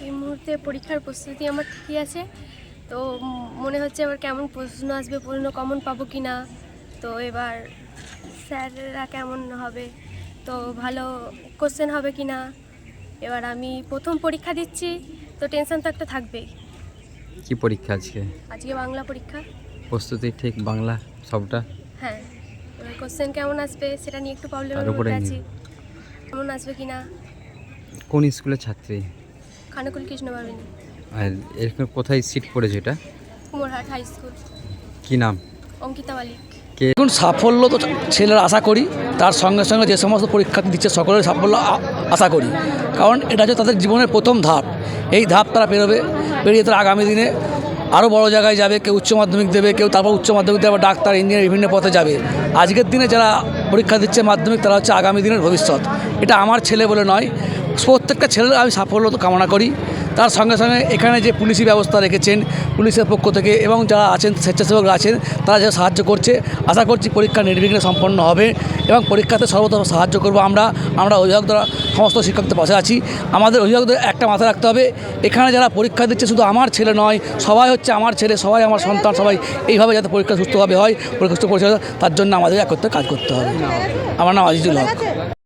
এই মুহূর্তে পরীক্ষার প্রস্তুতি আমার ঠিকই আছে। তো মনে হচ্ছে এবার কেমন প্রশ্ন আসবে, প্রশ্ন কমন পাবো কি না, তো এবার স্যাররা কেমন হবে, তো ভালো কোশ্চেন হবে কি না। এবার আমি প্রথম পরীক্ষা দিচ্ছি, তো টেনশন তো একটা থাকবেই। কি পরীক্ষা আজকে? আজকে বাংলা পরীক্ষা। প্রস্তুতি ঠিক বাংলা সবটা? হ্যাঁ, এবার কোশ্চেন কেমন আসবে সেটা নিয়ে একটু তার প্রবলেমের উপরে মধ্যে আছি, কেমন আসবে কি না। কোন স্কুলের ছাত্রী? খানাকুল কৃষ্ণবাবিনী, আর এরকম কোথায় সিট পড়েছে এটা? কুমোরহাট হাই স্কুল। কি নাম? অঙ্কিতা মালিক। এখন সাফল্য তো ছেলেরা আশা করি, তার সঙ্গে সঙ্গে যে সমস্ত পরীক্ষা দিচ্ছে সকলের সাফল্য আশা করি, কারণ এটা হচ্ছে তাদের জীবনের প্রথম ধাপ। এই ধাপ তারা পেরিয়ে তারা আগামী দিনে আরও বড় জায়গায় যাবে। কেউ উচ্চ মাধ্যমিক দেবে, কেউ তারপর উচ্চ মাধ্যমিক দেবে ডাক্তার, ইঞ্জিনিয়ার, বিভিন্ন পথে যাবে। আজকের দিনে যারা পরীক্ষা দিচ্ছে মাধ্যমিক, তারা হচ্ছে আগামী দিনের ভবিষ্যৎ। এটা আমার ছেলে বলে নয়, প্রত্যেকটা ছেলের আমি সাফল্য তো কামনা করি। তার সঙ্গে সঙ্গে এখানে যে পুলিশি ব্যবস্থা রেখেছেন পুলিশের পক্ষ থেকে, এবং যারা আছেন স্বেচ্ছাসেবকরা আছেন, তারা যে সাহায্য করছে, আশা করছি পরীক্ষা নির্বিঘ্নে সম্পন্ন হবে এবং পরীক্ষাতে সর্বদা সাহায্য করব। আমরা অভিভাবকরা সমস্ত শিক্ষকদের পাশে আছি। আমাদের অভিভাবকদের একটা মাথায় রাখতে হবে, এখানে যারা পরীক্ষা দিচ্ছে শুধু আমার ছেলে নয়, সবাই হচ্ছে আমার ছেলে, সবাই আমার সন্তান, সবাই এইভাবে যাতে পরীক্ষা সুস্থভাবে হয়, পরীক্ষা তার জন্য আমাদের একত্রে কাজ করতে হবে। আমার নাম আজিজুল হক।